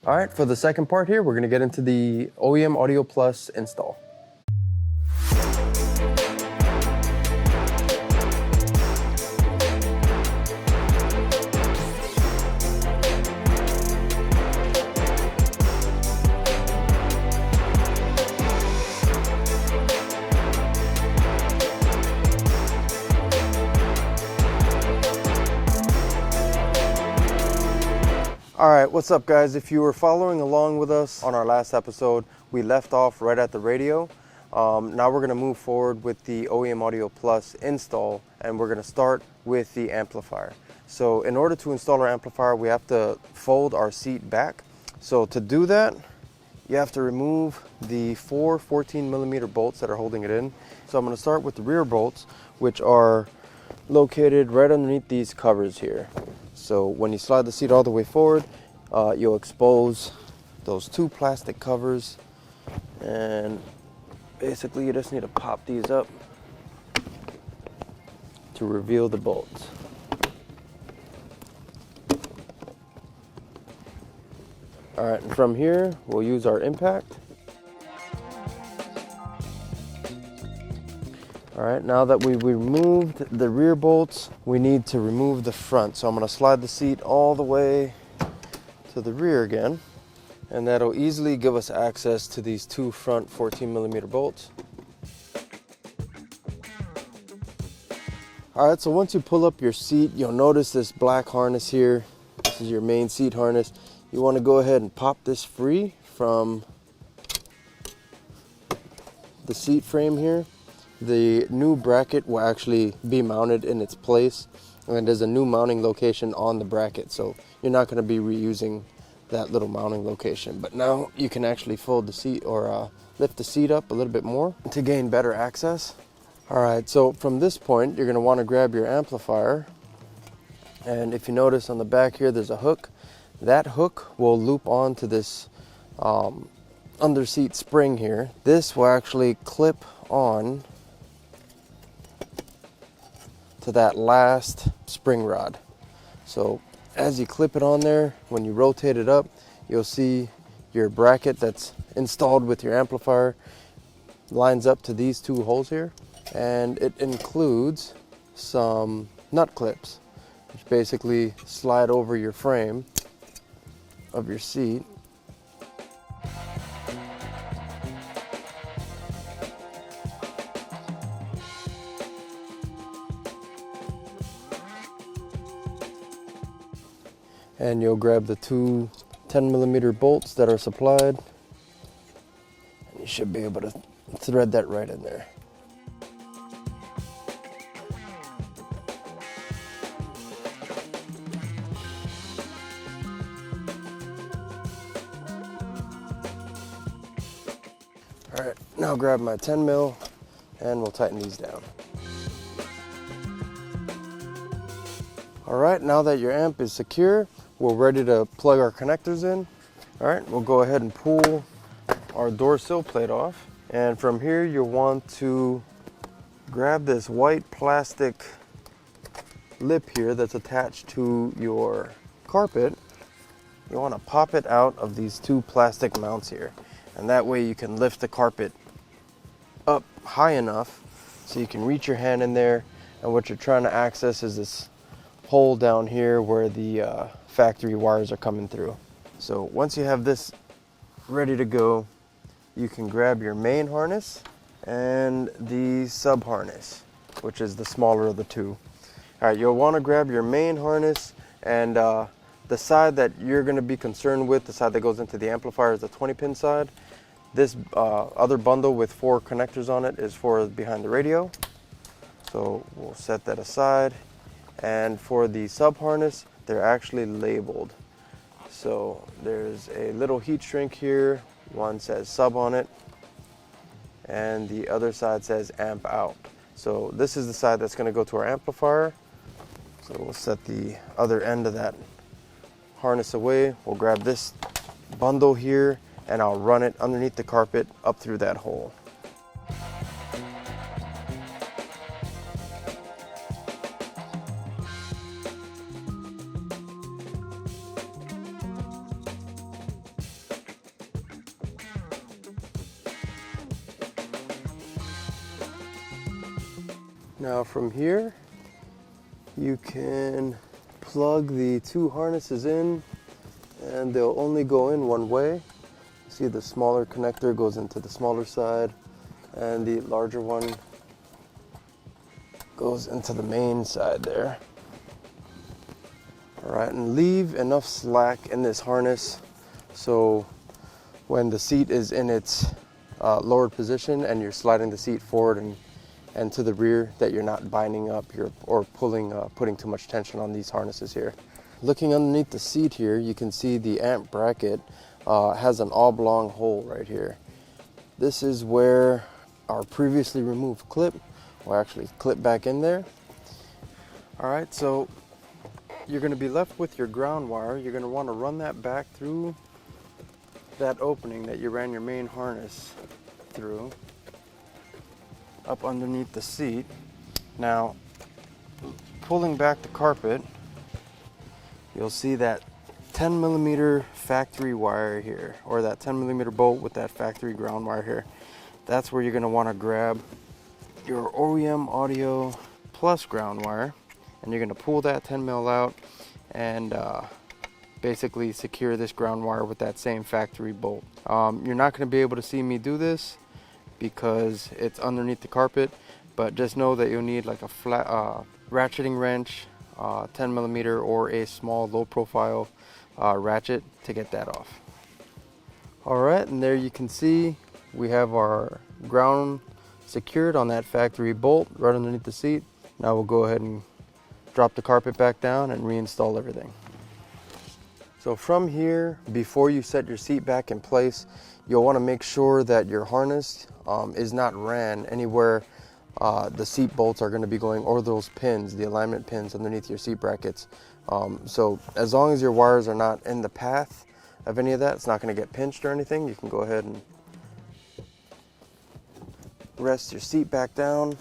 All right, for the second part here, we're gonna get into the OEM Audio Plus install. All right, what's up guys? If you were following along with us on our last episode, we left off right at the radio. Now we're gonna move forward with the OEM Audio Plus install, and we're gonna start with the amplifier. So in order to install our amplifier, we have to fold our seat back. So to do that, you have to remove the four 14mm bolts that are holding it in. So I'm gonna start with the rear bolts, which are located right underneath these covers here. So when you slide the seat all the way forward, you'll expose those two plastic covers, and basically you just need to pop these up to reveal the bolts. All right, and from here, we'll use our impact. All right, now that we've removed the rear bolts, we need to remove the front. So I'm gonna slide the seat all the way to the rear again, and that'll easily give us access to these two front 14mm bolts. All right, so once you pull up your seat, you'll notice this black harness here. This is your main seat harness. You wanna go ahead and pop this free from the seat frame here. The new bracket will actually be mounted in its place, and there's a new mounting location on the bracket, so you're not going to be reusing that little mounting location. But now you can actually fold the seat or lift the seat up a little bit more to gain better access. All right, so from this point, you're going to want to grab your amplifier, and if you notice on the back here, there's a hook. That hook will loop onto this under seat spring here. This will actually clip on to that last spring rod. So as you clip it on there, when you rotate it up, you'll see your bracket that's installed with your amplifier lines up to these two holes here, and it includes some nut clips, which basically slide over your frame of your seat. And you'll grab the two 10mm bolts that are supplied, and you should be able to thread that right in there. All right, now grab my 10mm and we'll tighten these down. All right, now that your amp is secure, we're ready to plug our connectors in. All right, we'll go ahead and pull our door sill plate off. And from here, you'll want to grab this white plastic lip here that's attached to your carpet. You want to pop it out of these two plastic mounts here. And that way you can lift the carpet up high enough so you can reach your hand in there. And what you're trying to access is this hole down here where the factory wires are coming through. So once you have this ready to go, you can grab your main harness and the sub harness, which is the smaller of the two. All right, you'll want to grab your main harness, and the side that you're going to be concerned with, the side that goes into the amplifier, is the 20-pin side. This other bundle with 4 connectors on it is for behind the radio. So we'll set that aside. And for the sub harness, they're actually labeled. So there's a little heat shrink here. One says sub on it, and the other side says amp out. So this is the side that's going to go to our amplifier. So we'll set the other end of that harness away. We'll grab this bundle here, and I'll run it underneath the carpet up through that hole. Now from here, you can plug the two harnesses in, and they'll only go in one way. See, the smaller connector goes into the smaller side, and the larger one goes into the main side there. All right, and leave enough slack in this harness so when the seat is in its lowered position and you're sliding the seat forward and to the rear, that you're not binding up or putting too much tension on these harnesses here. Looking underneath the seat here, you can see the amp bracket has an oblong hole right here. This is where our previously removed clip will actually clip back in there. All right, so you're going to be left with your ground wire. You're going to want to run that back through that opening that you ran your main harness through, up underneath the seat. Now, pulling back the carpet, you'll see that 10 millimeter factory wire here, or that 10 millimeter bolt with that factory ground wire here. That's where you're going to want to grab your OEM audio plus ground wire, and you're going to pull that 10 mil out and basically secure this ground wire with that same factory bolt. You're not going to be able to see me do this because it's underneath the carpet, but just know that you'll need like a flat ratcheting wrench, 10 millimeter, or a small low profile ratchet to get that off. All right, and there you can see we have our ground secured on that factory bolt right underneath the seat. Now we'll go ahead and drop the carpet back down and reinstall everything. So from here, before you set your seat back in place, you'll want to make sure that your harness is not ran anywhere the seat bolts are going to be going, or those pins, the alignment pins underneath your seat brackets. So as long as your wires are not in the path of any of that, it's not going to get pinched or anything. You can go ahead and rest your seat back down,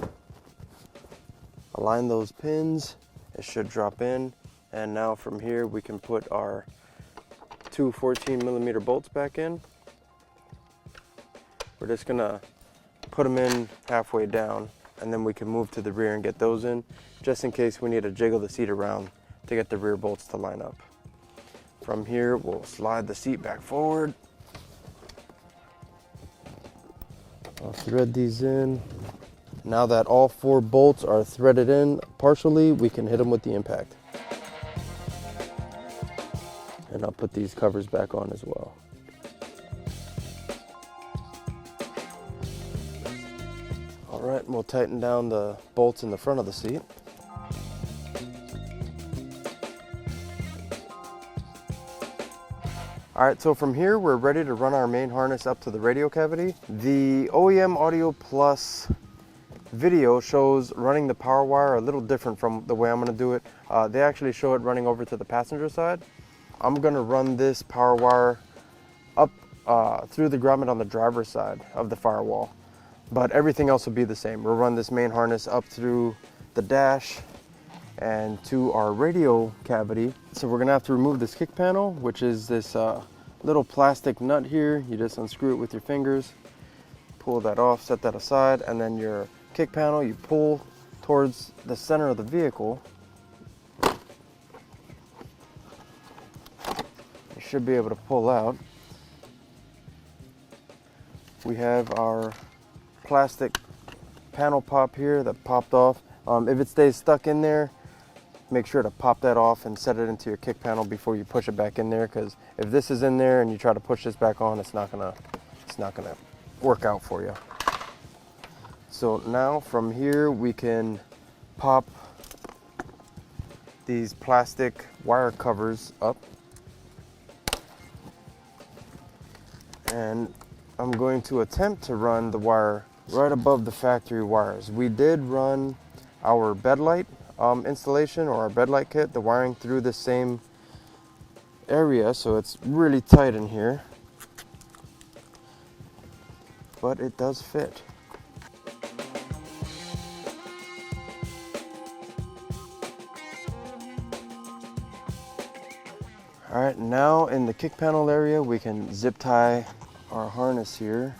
align those pins. It should drop in, and now from here we can put our two 14 millimeter bolts back in. We're just gonna put them in halfway down, and then we can move to the rear and get those in, just in case we need to jiggle the seat around to get the rear bolts to line up. From here, we'll slide the seat back forward. I'll thread these in. Now that all four bolts are threaded in partially, we can hit them with the impact. And I'll put these covers back on as well. All right, and we'll tighten down the bolts in the front of the seat. All right, so from here, we're ready to run our main harness up to the radio cavity. The OEM Audio Plus video shows running the power wire a little different from the way I'm gonna do it. They actually show it running over to the passenger side. I'm gonna run this power wire up through the grommet on the driver's side of the firewall, but everything else will be the same. We'll run this main harness up through the dash and to our radio cavity. So we're gonna have to remove this kick panel, which is this little plastic nut here. You just unscrew it with your fingers, pull that off, set that aside, and then your kick panel you pull towards the center of the vehicle. You should be able to pull out. We have our plastic panel pop here that popped off. If it stays stuck in there, make sure to pop that off and set it into your kick panel before you push it back in there, because if this is in there and you try to push this back on, it's not gonna work out for you. So now from here we can pop these plastic wire covers up, and I'm going to attempt to run the wire right above the factory wires. We did run our bed light installation, or our bed light kit, the wiring through the same area, so it's really tight in here, but it does fit. All right, now in the kick panel area, we can zip tie our harness here.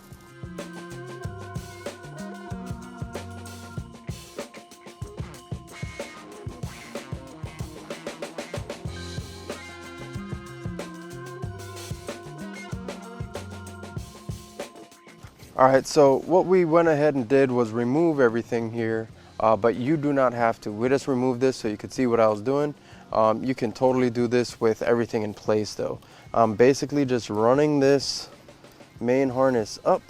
All right, so what we went ahead and did was remove everything here, but you do not have to. We just removed this so you could see what I was doing. You can totally do this with everything in place though. Basically just running this main harness up,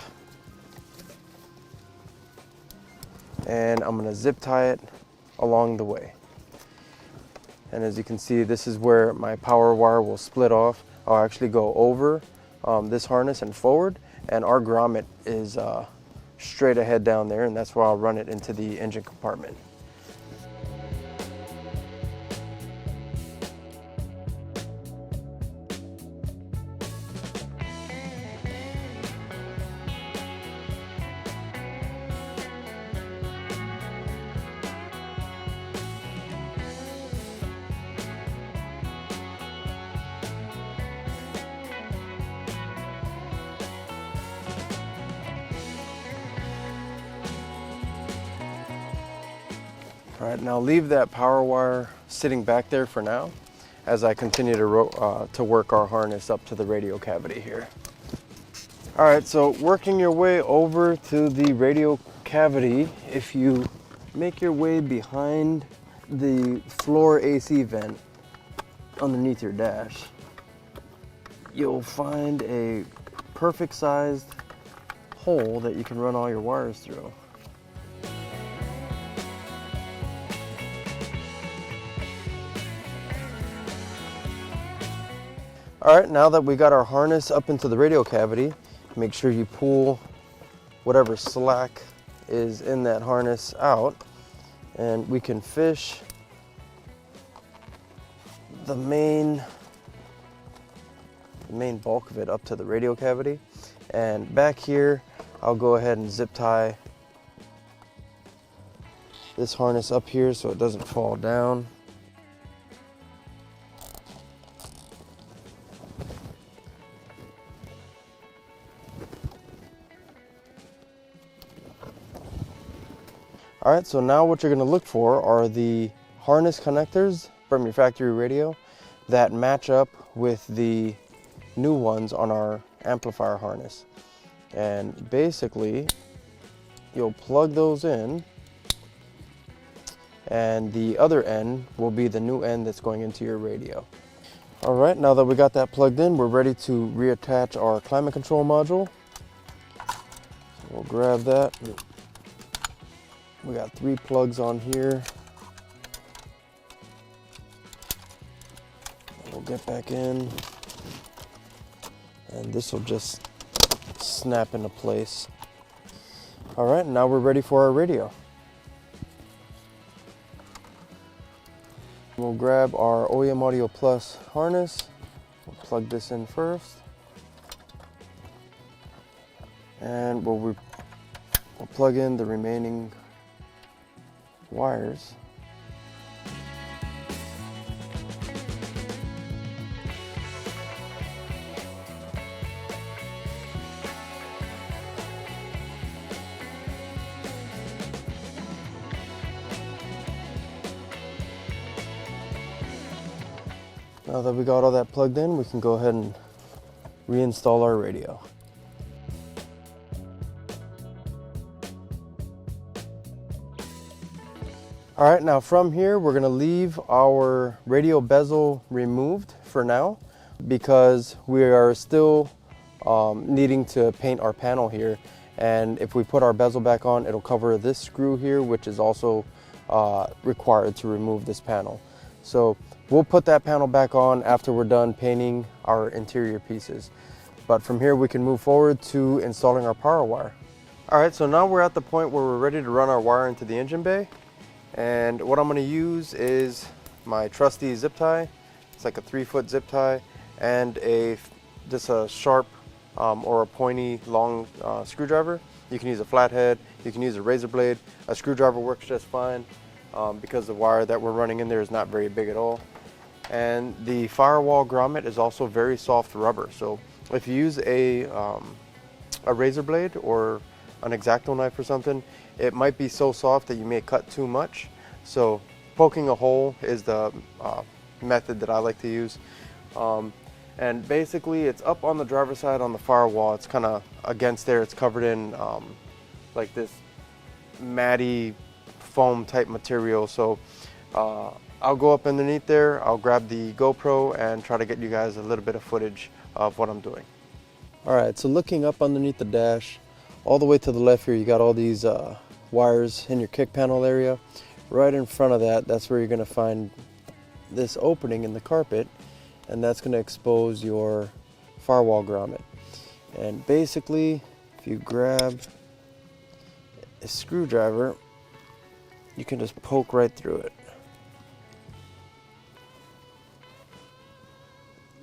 and I'm gonna zip tie it along the way. And as you can see, this is where my power wire will split off. I'll actually go over this harness and forward, and our grommet is straight ahead down there, and that's where I'll run it into the engine compartment. All right, now leave that power wire sitting back there for now as I continue to work our harness up to the radio cavity here. All right, so working your way over to the radio cavity, if you make your way behind the floor AC vent underneath your dash, you'll find a perfect sized hole that you can run all your wires through. All right, now that we got our harness up into the radio cavity, make sure you pull whatever slack is in that harness out, and we can fish the main bulk of it up to the radio cavity. And back here, I'll go ahead and zip tie this harness up here so it doesn't fall down. All right, so now what you're gonna look for are the harness connectors from your factory radio that match up with the new ones on our amplifier harness. And basically, you'll plug those in, and the other end will be the new end that's going into your radio. All right, now that we got that plugged in, we're ready to reattach our climate control module. So we'll grab that. We got 3 plugs on here. We'll get back in, and this will just snap into place. All right, now we're ready for our radio. We'll grab our OEM Audio Plus harness. We'll plug this in first, and we'll plug in the remaining wires. Now that we got all that plugged in, we can go ahead and reinstall our radio. All right, now from here, we're gonna leave our radio bezel removed for now because we are still needing to paint our panel here. And if we put our bezel back on, it'll cover this screw here, which is also required to remove this panel. So we'll put that panel back on after we're done painting our interior pieces. But from here, we can move forward to installing our power wire. All right, so now we're at the point where we're ready to run our wire into the engine bay. And what I'm going to use is my trusty zip tie. It's like a 3-foot zip tie, and just a sharp or a pointy long screwdriver. You can use a flathead, you can use a razor blade. A screwdriver works just fine because the wire that we're running in there is not very big at all. And the firewall grommet is also very soft rubber. So if you use a razor blade or an X-Acto knife or something, it might be so soft that you may cut too much. So poking a hole is the method that I like to use. And basically it's up on the driver's side on the firewall. It's kind of against there. It's covered in like this matty foam type material. So I'll go up underneath there, I'll grab the GoPro and try to get you guys a little bit of footage of what I'm doing. All right, so looking up underneath the dash, all the way to the left here, you got all these wires in your kick panel area. Right in front of that, that's where you're gonna find this opening in the carpet, and that's gonna expose your firewall grommet. And basically, if you grab a screwdriver, you can just poke right through it.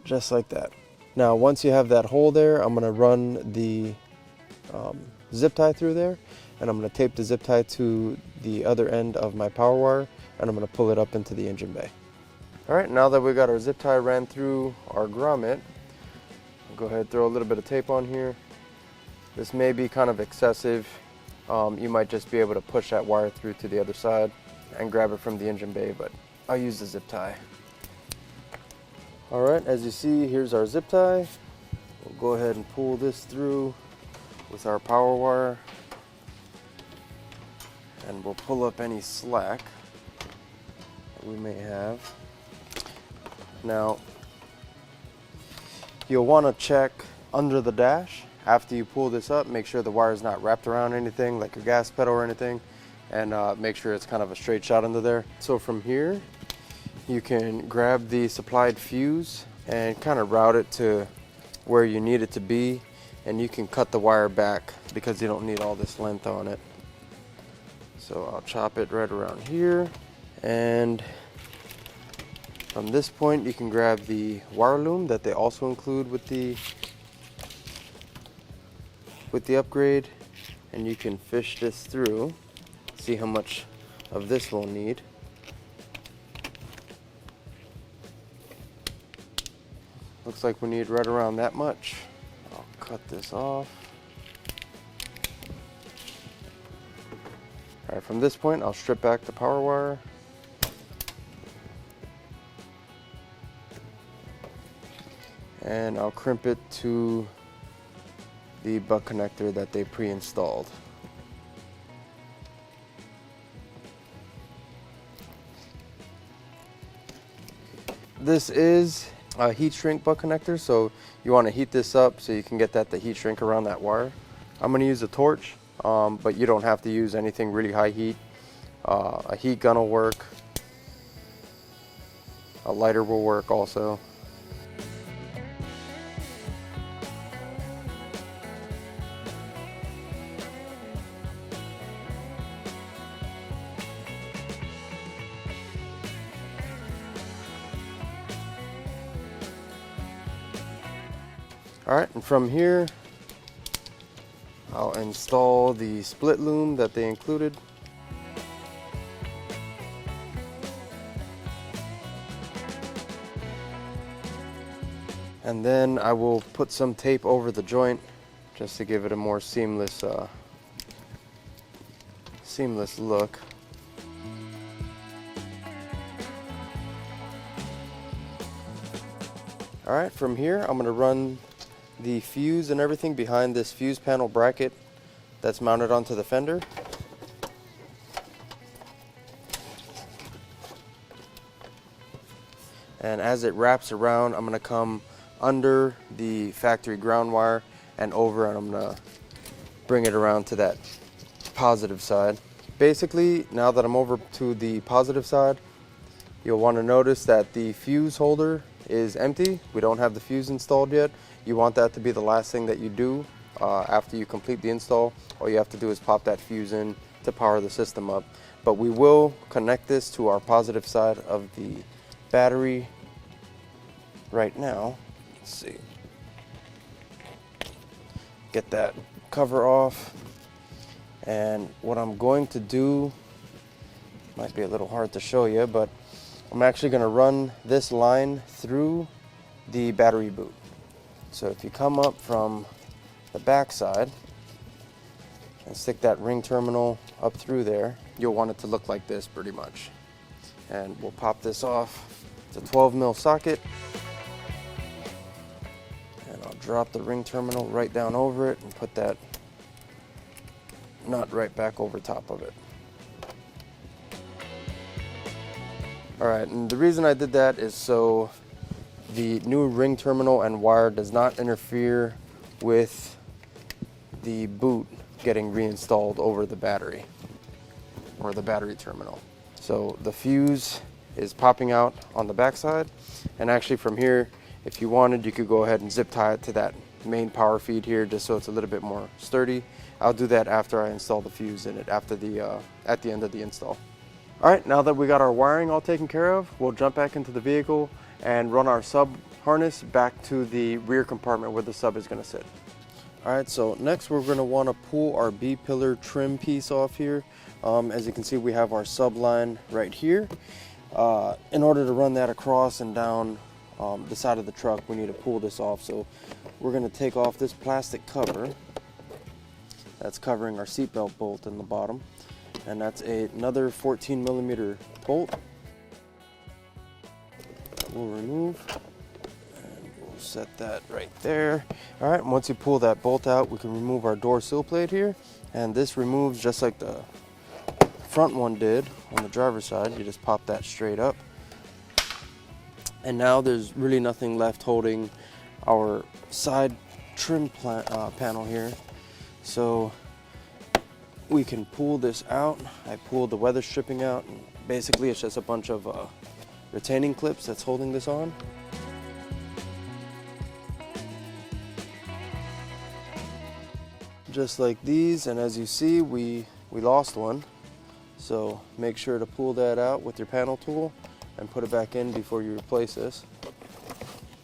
Just like that. Now, once you have that hole there, I'm gonna run the zip tie through there, and I'm gonna tape the zip tie to the other end of my power wire, and I'm gonna pull it up into the engine bay. All right, now that we got our zip tie ran through our grommet, I'll go ahead and throw a little bit of tape on here. This may be kind of excessive. You might just be able to push that wire through to the other side and grab it from the engine bay, but I'll use the zip tie. All right, as you see, here's our zip tie. We'll go ahead and pull this through with our power wire, and we'll pull up any slack that we may have. Now, you'll want to check under the dash after you pull this up. Make sure the wire is not wrapped around anything like your gas pedal or anything, and make sure it's kind of a straight shot under there. So from here, you can grab the supplied fuse and kind of route it to where you need it to be, and you can cut the wire back because you don't need all this length on it. So I'll chop it right around here, and from this point you can grab the wire loom that they also include with the upgrade, and you can fish this through, see how much of this we'll need. Looks like we need right around that much. I'll cut this off. All right, from this point, I'll strip back the power wire. And I'll crimp it to the butt connector that they pre-installed. This is a heat shrink butt connector, so you want to heat this up so you can get that to heat shrink around that wire. I'm going to use a torch, but you don't have to use anything really high heat. A heat gun will work. A lighter will work also. All right, and from here, I'll install the split loom that they included. And then I will put some tape over the joint just to give it a more seamless look. All right, from here, I'm going to run the fuse and everything behind this fuse panel bracket that's mounted onto the fender. And as it wraps around, I'm going to come under the factory ground wire and over, and I'm going to bring it around to that positive side. Basically, now that I'm over to the positive side, you'll want to notice that the fuse holder is empty. We don't have the fuse installed yet. You want that to be the last thing that you do after you complete the install. All you have to do is pop that fuse in to power the system up. But we will connect this to our positive side of the battery right now. Let's see. Get that cover off. And what I'm going to do, might be a little hard to show you, but I'm actually going to run this line through the battery boot. So if you come up from the back side and stick that ring terminal up through there, you'll want it to look like this pretty much. And we'll pop this off. It's a 12 mil socket. drop the ring terminal right down over it and put that nut right back over top of it. Alright, and the reason I did that is so the new ring terminal and wire does not interfere with the boot getting reinstalled over the battery or the battery terminal. So the fuse is popping out on the backside, and actually from here, if you wanted, you could go ahead and zip tie it to that main power feed here just so it's a little bit more sturdy. I'll do that after I install the fuse in it, after the at the end of the install. Alright, now that we got our wiring all taken care of, we'll jump back into the vehicle and run our sub harness back to the rear compartment where the sub is going to sit. Alright, so next we're going to want to pull our B-pillar trim piece off here. As you can see, we have our sub line right here. In order to run that across and down the side of the truck, we need to pull this off. So we're going to take off this plastic cover that's covering our seatbelt bolt in the bottom, and that's another 14mm bolt. We'll remove, and we'll set that right there. All right, once you pull that bolt out, we can remove our door sill plate here, and this removes just like the front one did on the driver's side. You just pop that straight up, and now there's really nothing left holding our side trim panel here. So we can pull this out. I pulled the weather stripping out, and basically it's just a bunch of retaining clips that's holding this on. Just like these, and as you see, we lost one. So make sure to pull that out with your panel tool and put it back in before you replace this.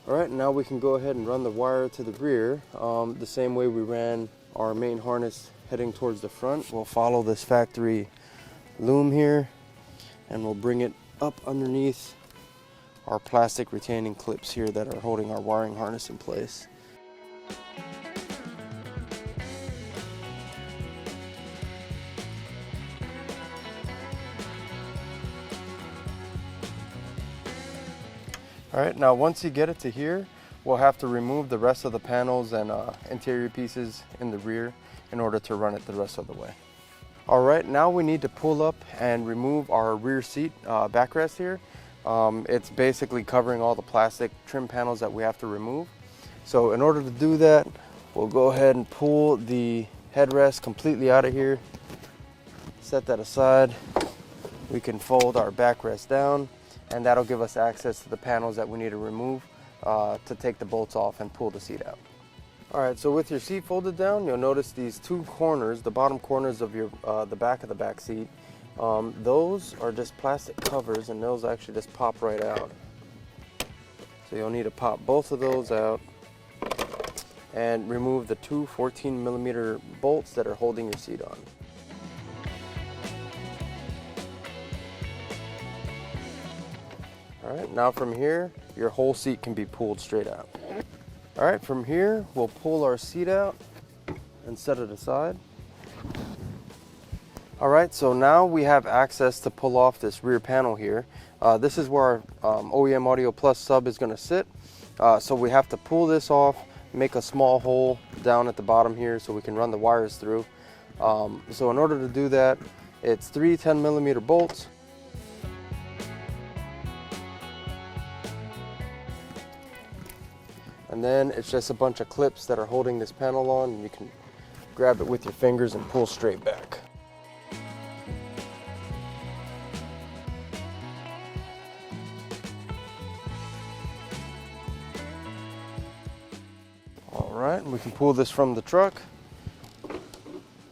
Alright, now we can go ahead and run the wire to the rear the same way we ran our main harness heading towards the front. We'll follow this factory loom here, and we'll bring it up underneath our plastic retaining clips here that are holding our wiring harness in place. Alright, now once you get it to here, we'll have to remove the rest of the panels and interior pieces in the rear in order to run it the rest of the way. Alright, now we need to pull up and remove our rear seat backrest here. It's basically covering all the plastic trim panels that we have to remove. So in order to do that, we'll go ahead and pull the headrest completely out of here. Set that aside. We can fold our backrest down, and that'll give us access to the panels that we need to remove to take the bolts off and pull the seat out. Alright, so with your seat folded down, you'll notice these two corners, the bottom corners of your the back of the back seat. Those are just plastic covers, and those actually just pop right out. So you'll need to pop both of those out and remove the two 14mm bolts that are holding your seat on. Alright, now from here, your whole seat can be pulled straight out. Alright, from here, we'll pull our seat out and set it aside. Alright, so now we have access to pull off this rear panel here. This is where our OEM Audio Plus sub is going to sit. So we have to pull this off, make a small hole down at the bottom here so we can run the wires through. So in order to do that, it's 3 10mm bolts. And then it's just a bunch of clips that are holding this panel on, and you can grab it with your fingers and pull straight back. Alright, we can pull this from the truck.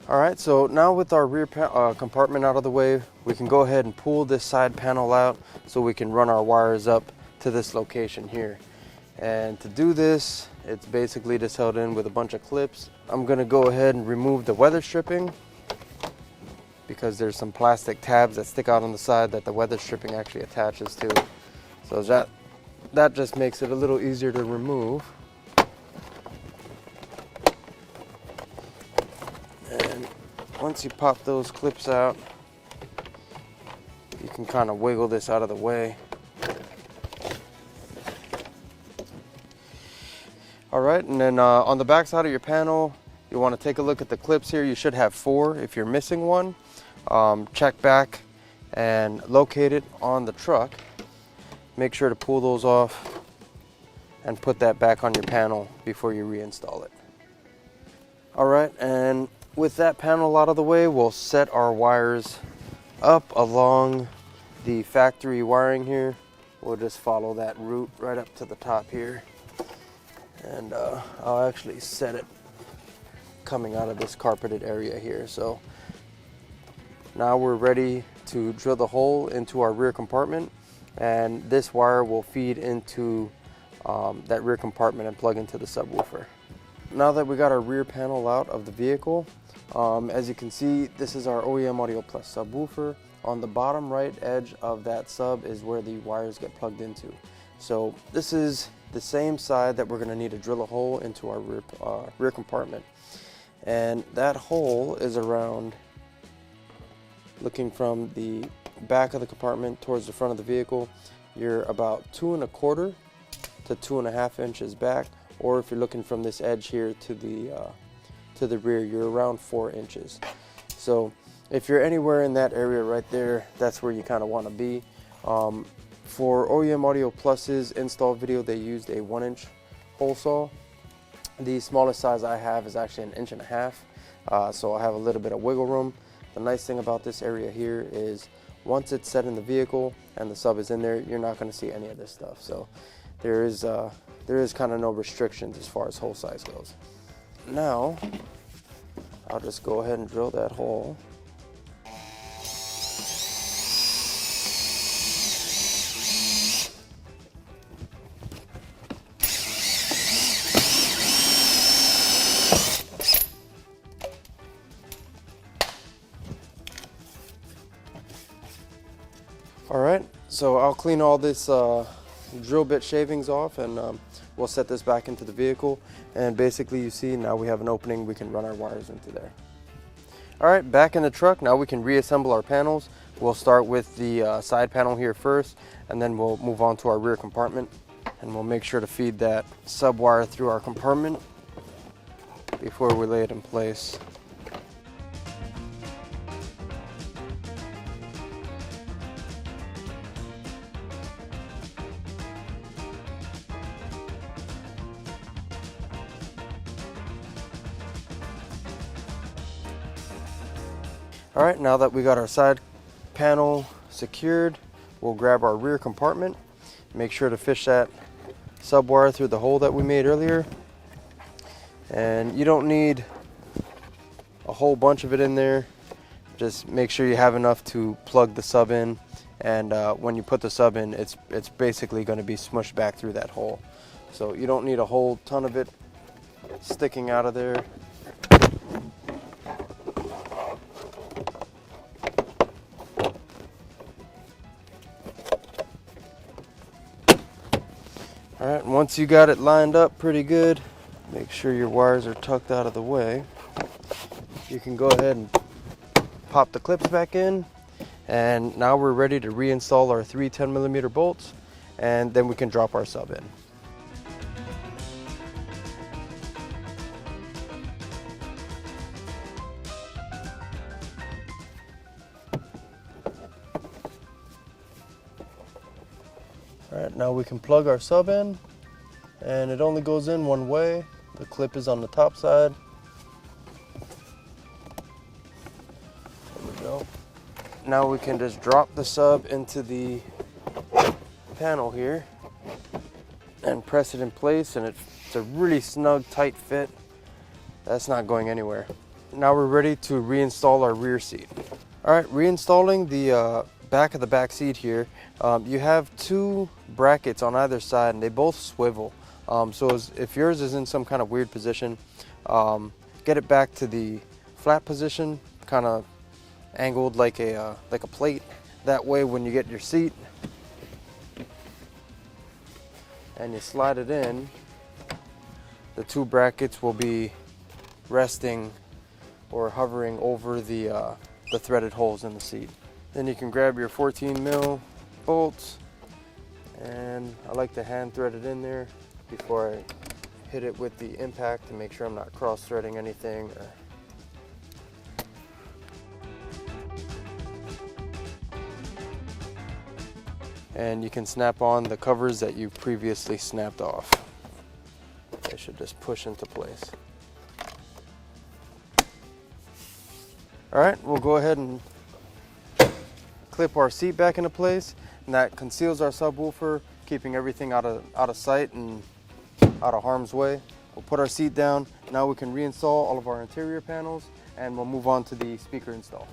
Alright, so now with our rear compartment out of the way, we can go ahead and pull this side panel out so we can run our wires up to this location here. And to do this, it's basically just held in with a bunch of clips. I'm going to go ahead and remove the weather stripping because there's some plastic tabs that stick out on the side that the weather stripping actually attaches to. So that just makes it a little easier to remove. And once you pop those clips out, you can kind of wiggle this out of the way. All right, and then on the back side of your panel, you want to take a look at the clips here. You should have 4. If you're missing one, check back and locate it on the truck. Make sure to pull those off and put that back on your panel before you reinstall it. All right, and with that panel out of the way, we'll set our wires up along the factory wiring here. We'll just follow that route right up to the top here. And I'll actually set it coming out of this carpeted area here. So now we're ready to drill the hole into our rear compartment, and this wire will feed into that rear compartment and plug into the subwoofer. Now that we got our rear panel out of the vehicle, as you can see, this is our OEM Audio Plus subwoofer. On the bottom right edge of that sub is where the wires get plugged into. So this is the same side that we're going to need to drill a hole into our rear compartment. And that hole is around, looking from the back of the compartment towards the front of the vehicle, you're about 2 1/4 to 2 1/2 inches back, or if you're looking from this edge here to the rear, you're around 4 inches. So if you're anywhere in that area right there, that's where you kind of want to be. For OEM Audio Plus's install video, they used a 1-inch hole saw. The smallest size I have is actually 1.5 inches, so I have a little bit of wiggle room. The nice thing about this area here is once it's set in the vehicle and the sub is in there, you're not going to see any of this stuff. So there is kind of no restrictions as far as hole size goes. Now I'll just go ahead and drill that hole. All right, so I'll clean all this drill bit shavings off, and we'll set this back into the vehicle. And basically, you see now we have an opening, we can run our wires into there. All right, back in the truck, now we can reassemble our panels. We'll start with the side panel here first, and then we'll move on to our rear compartment. And we'll make sure to feed that sub wire through our compartment before we lay it in place. All right, now that we got our side panel secured, we'll grab our rear compartment. Make sure to fish that sub wire through the hole that we made earlier. And you don't need a whole bunch of it in there. Just make sure you have enough to plug the sub in. And when you put the sub in, it's basically going to be smushed back through that hole. So you don't need a whole ton of it sticking out of there. All right, once you got it lined up pretty good, make sure your wires are tucked out of the way. You can go ahead and pop the clips back in, and now we're ready to reinstall our 3 10mm bolts, and then we can drop our sub in. All right, now we can plug our sub in, and it only goes in one way. The clip is on the top side. There we go. Now we can just drop the sub into the panel here and press it in place, and it's a really snug, tight fit. That's not going anywhere. Now we're ready to reinstall our rear seat. All right, reinstalling the back of the back seat here. You have 2 brackets on either side, and they both swivel. So if yours is in some kind of weird position, get it back to the flat position, kind of angled like a plate. That way, when you get your seat and you slide it in, the 2 brackets will be resting or hovering over the threaded holes in the seat. Then you can grab your 14mm bolts, and I like to hand thread it in there before I hit it with the impact to make sure I'm not cross-threading anything. And you can snap on the covers that you previously snapped off. They should just push into place. All right, we'll go ahead and clip our seat back into place, and that conceals our subwoofer, keeping everything out of sight and out of harm's way. We'll put our seat down. Now we can reinstall all of our interior panels, and we'll move on to the speaker install.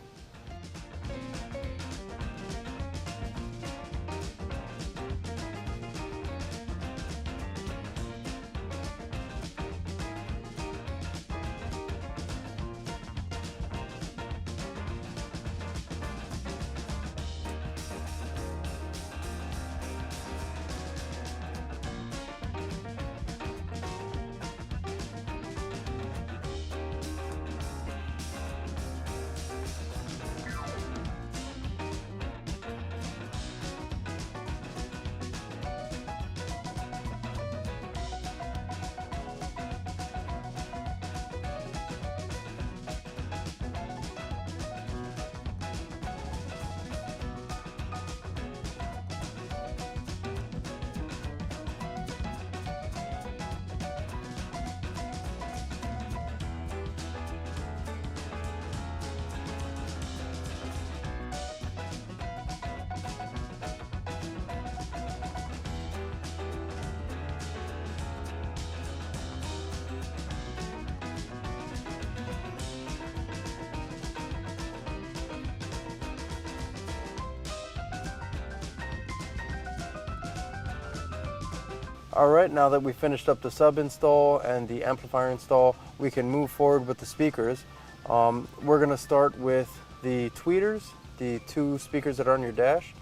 All right, now that we finished up the sub install and the amplifier install, we can move forward with the speakers. We're gonna start with the tweeters, the 2 speakers that are on your dash.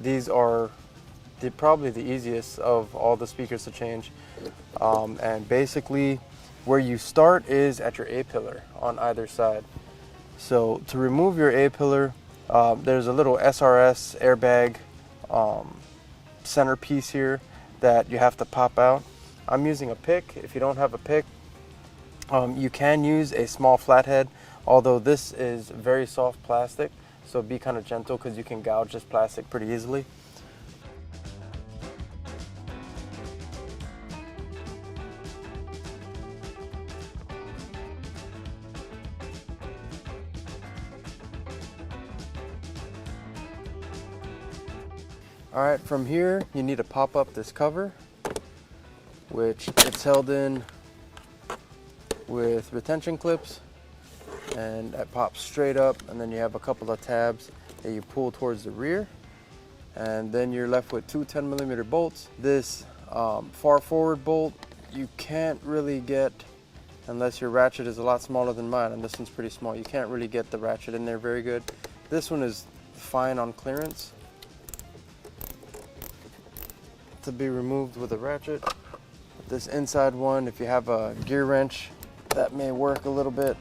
These are probably the easiest of all the speakers to change. And basically, where you start is at your A-pillar on either side. So to remove your A-pillar, there's a little SRS airbag centerpiece here that you have to pop out. I'm using a pick. If you don't have a pick, you can use a small flathead, although this is very soft plastic, so be kind of gentle because you can gouge this plastic pretty easily. All right, from here, you need to pop up this cover, which it's held in with retention clips, and it pops straight up, and then you have a couple of tabs that you pull towards the rear, and then you're left with 2 10mm bolts. This far forward bolt, you can't really get, unless your ratchet is a lot smaller than mine, and this one's pretty small, you can't really get the ratchet in there very good. This one is fine on clearance to be removed with a ratchet. This inside one, if you have a gear wrench, that may work a little bit.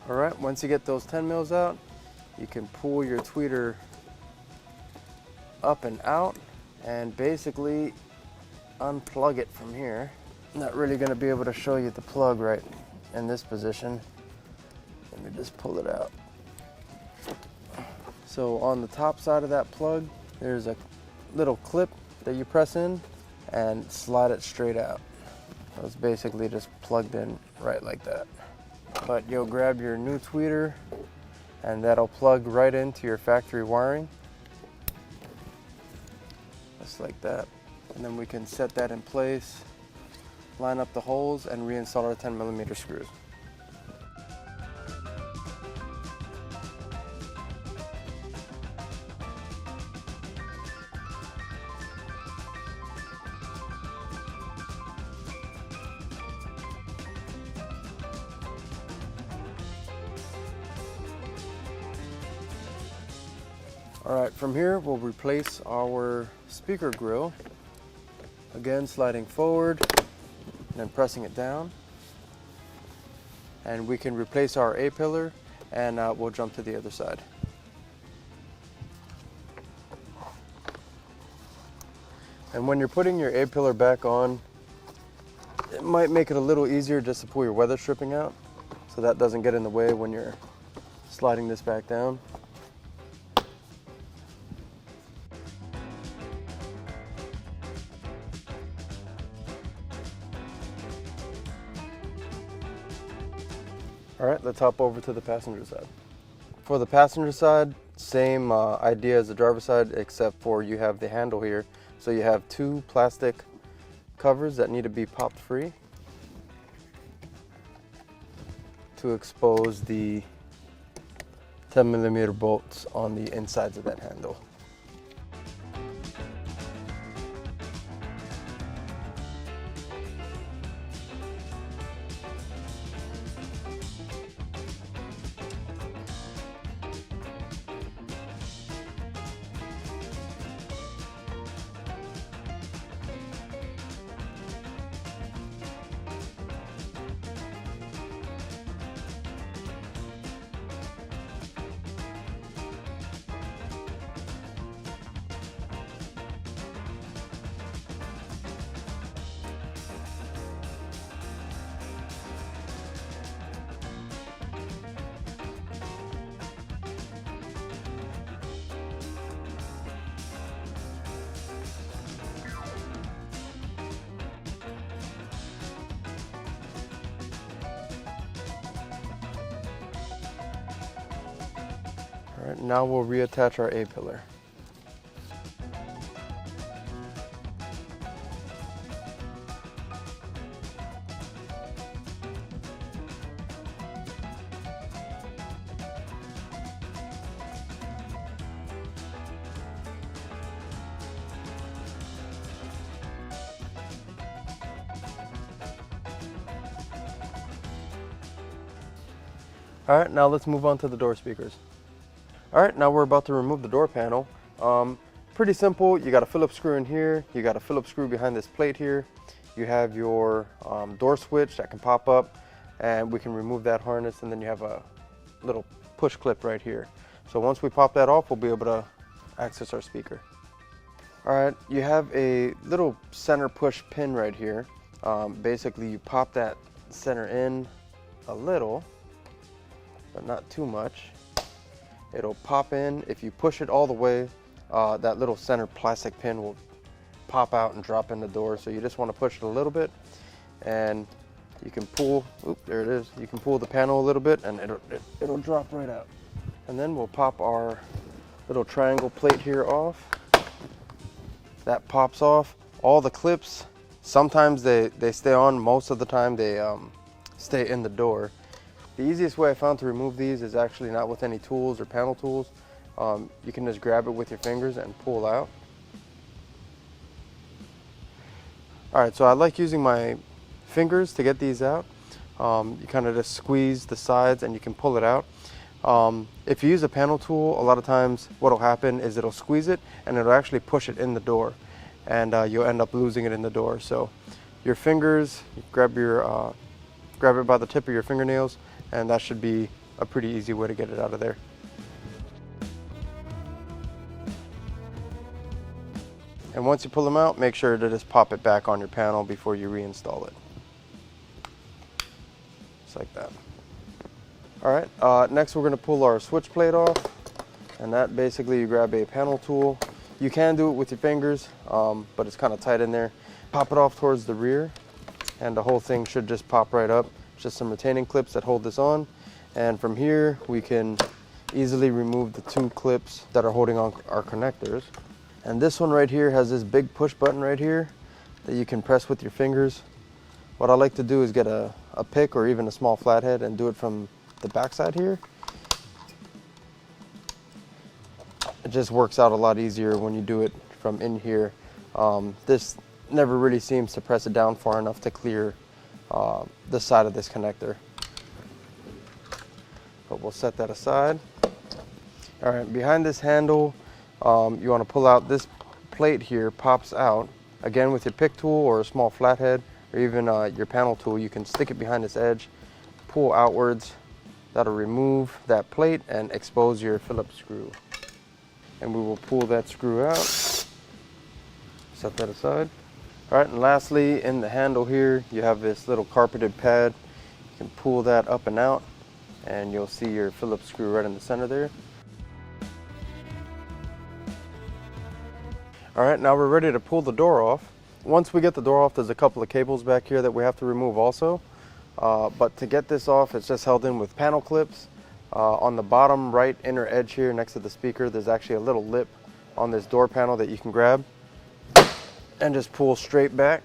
All right, once you get those 10 mils out, you can pull your tweeter up and out and basically unplug it from here. I'm not really gonna be able to show you the plug right in this position. Let me just pull it out. So on the top side of that plug, there's a little clip that you press in and slide it straight out. So it's basically just plugged in right like that. But you'll grab your new tweeter and that'll plug right into your factory wiring. Just like that. And then we can set that in place, line up the holes, and reinstall our 10mm screws. All right, from here we'll replace our speaker grill. Again, sliding forward and then pressing it down. And we can replace our A-pillar, and we'll jump to the other side. And when you're putting your A-pillar back on, it might make it a little easier just to pull your weather stripping out, so that doesn't get in the way when you're sliding this back down. All right, let's hop over to the passenger side. For the passenger side, same idea as the driver's side, except for you have the handle here. So you have two plastic covers that need to be popped free to expose the 10mm bolts on the insides of that handle. All right, now we'll reattach our A-pillar. All right, now let's move on to the door speakers. All right, now we're about to remove the door panel. Pretty simple. You got a Phillips screw in here. You got a Phillips screw behind this plate here. You have your door switch that can pop up, and we can remove that harness, and then you have a little push clip right here. So once we pop that off, we'll be able to access our speaker. All right, you have a little center push pin right here. Basically, you pop that center in a little, but not too much. It'll pop in. If you push it all the way, that little center plastic pin will pop out and drop in the door. So you just want to push it a little bit, and you can pull, there it is. You can pull the panel a little bit, and it'll drop right out. And then we'll pop our little triangle plate here off. That pops off. All the clips, sometimes they stay on, most of the time they stay in the door. The easiest way I found to remove these is actually not with any tools or panel tools. You can just grab it with your fingers and pull out. All right, so I like using my fingers to get these out. You kind of just squeeze the sides and you can pull it out. If you use a panel tool, a lot of times what'll happen is it'll squeeze it and it'll actually push it in the door, and you'll end up losing it in the door. So your fingers, grab it by the tip of your fingernails, and that should be a pretty easy way to get it out of there. And once you pull them out, make sure to just pop it back on your panel before you reinstall it. Just like that. All right, next we're going to pull our switch plate off, and that basically you grab a panel tool. You can do it with your fingers, but it's kind of tight in there. Pop it off towards the rear, and the whole thing should just pop right up. Just some retaining clips that hold this on, and from here we can easily remove the two clips that are holding on our connectors. And this one right here has this big push button right here that you can press with your fingers. What I like to do is get a pick or even a small flathead and do it from the back side here. It just works out a lot easier when you do it from in here. This never really seems to press it down far enough to clear the side of this connector. But we'll set that aside. All right, behind this handle, you want to pull out this plate here, pops out. Again, with your pick tool or a small flathead, or even your panel tool, you can stick it behind this edge, pull outwards. That'll remove that plate and expose your Phillips screw. And we will pull that screw out. Set that aside. All right, and lastly, in the handle here, you have this little carpeted pad. You can pull that up and out, and you'll see your Phillips screw right in the center there. All right, now we're ready to pull the door off. Once we get the door off, there's a couple of cables back here that we have to remove also. But to get this off, it's just held in with panel clips. On the bottom right inner edge here next to the speaker, there's actually a little lip on this door panel that you can grab and just pull straight back.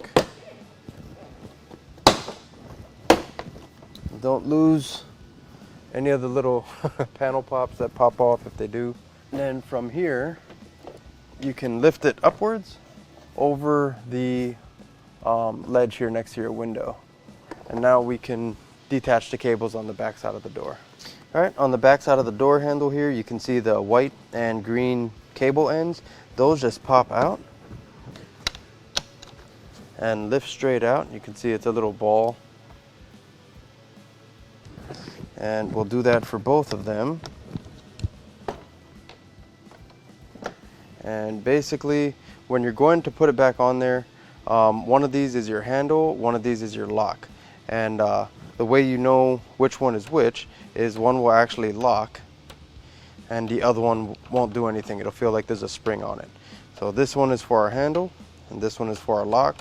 Don't lose any of the little panel pops that pop off if they do. And then from here, you can lift it upwards over the ledge here next to your window. And now we can detach the cables on the back side of the door. All right, on the back side of the door handle here, you can see the white and green cable ends. Those just pop out and lift straight out. You can see it's a little ball. And we'll do that for both of them. And basically, when you're going to put it back on there, one of these is your handle, one of these is your lock. And the way you know which one is which is one will actually lock and the other one won't do anything. It'll feel like there's a spring on it. So this one is for our handle and this one is for our lock,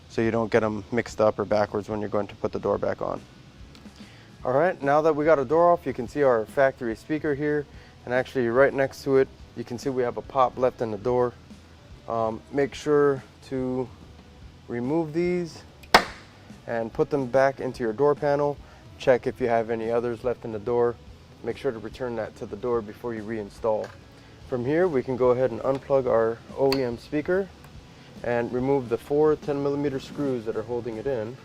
so you don't get them mixed up or backwards when you're going to put the door back on. All right, now that we got a door off, you can see our factory speaker here, and actually right next to it, you can see we have a pop left in the door. Make sure to remove these and put them back into your door panel. Check if you have any others left in the door. Make sure to return that to the door before you reinstall. From here, we can go ahead and unplug our OEM speaker and remove the 4 10mm screws that are holding it in.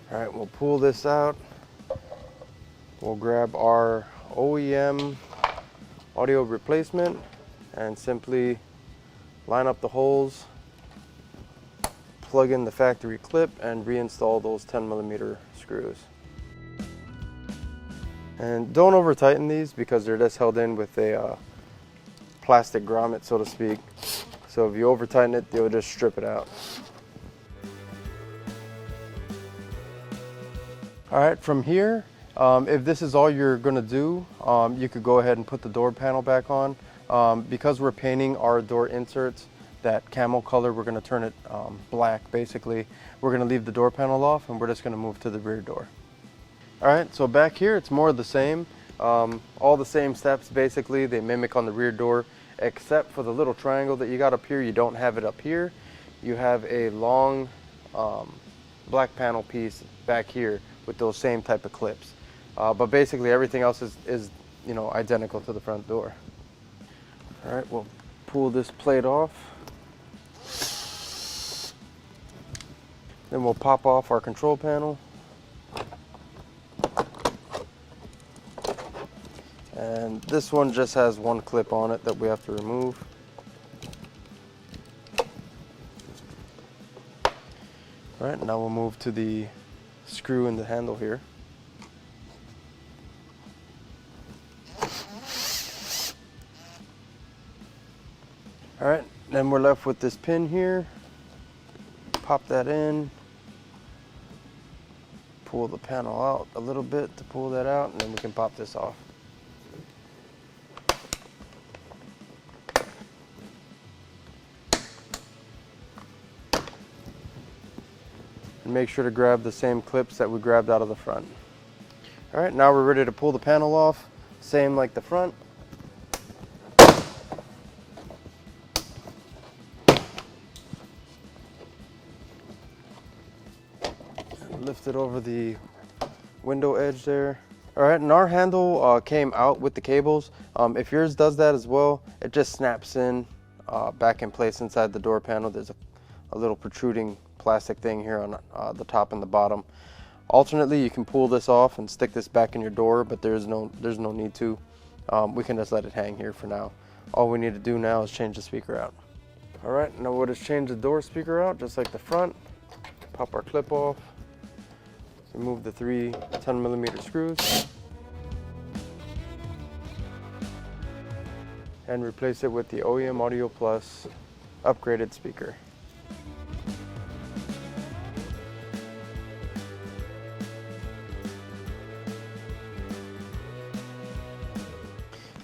All right, we'll pull this out. We'll grab our OEM audio replacement and simply line up the holes, plug in the factory clip, and reinstall those 10mm screws. And don't over tighten these because they're just held in with a plastic grommet, so to speak. So if you over tighten it, you'll just strip it out. All right, from here, if this is all you're gonna do, you could go ahead and put the door panel back on. Because we're painting our door inserts that camel color, we're gonna turn it black basically. We're gonna leave the door panel off and we're just gonna move to the rear door. All right, so back here, it's more of the same. All the same steps basically, they mimic on the rear door, except for the little triangle that you got up here. You don't have it up here. You have a long black panel piece back here with those same type of clips. But basically everything else is identical to the front door. All right, we'll pull this plate off. Then we'll pop off our control panel. And this one just has one clip on it that we have to remove. All right, now we'll move to the screw in the handle here. All right, then we're left with this pin here. Pop that in. Pull the panel out a little bit to pull that out, and then we can pop this off. And make sure to grab the same clips that we grabbed out of the front. All right, now we're ready to pull the panel off. Same like the front. Lift it over the window edge there. All right, and our handle came out with the cables. If yours does that as well, it just snaps in back in place inside the door panel. There's a little protruding plastic thing here on the top and the bottom. Alternately, you can pull this off and stick this back in your door, but there's no need to. We can just let it hang here for now. All we need to do now is change the speaker out. All right, now we'll just change the door speaker out just like the front. Pop our clip off. Remove the 3 10mm screws. And replace it with the OEM Audio Plus upgraded speaker.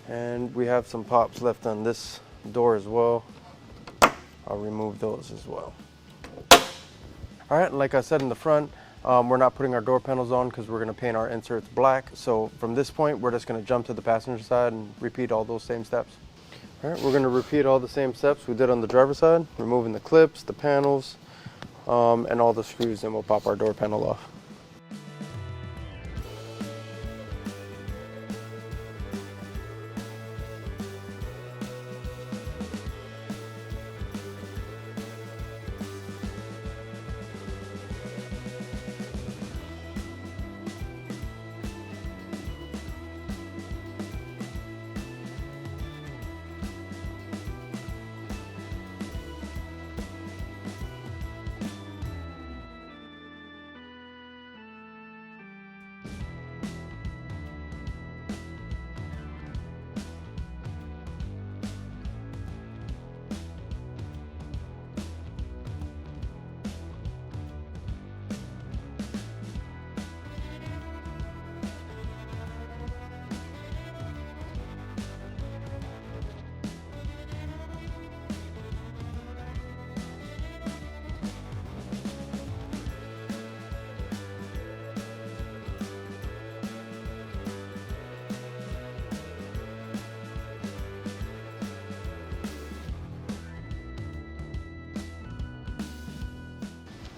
And we have some pops left on this door as well. I'll remove those as well. All right, like I said in the front, we're not putting our door panels on because we're going to paint our inserts black. So from this point, we're just going to jump to the passenger side and repeat all those same steps. All right, we're going to repeat all the same steps we did on the driver's side, removing the clips, the panels, and all the screws, and we'll pop our door panel off.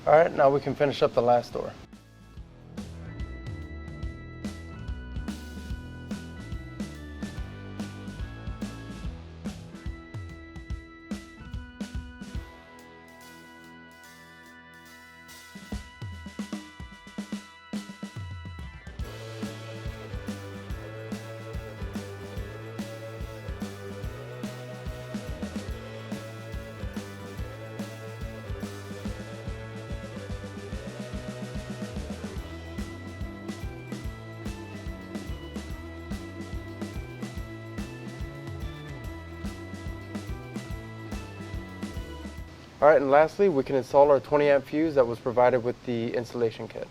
All right, now we can finish up the last door. All right, and lastly, we can install our 20 amp fuse that was provided with the installation kit.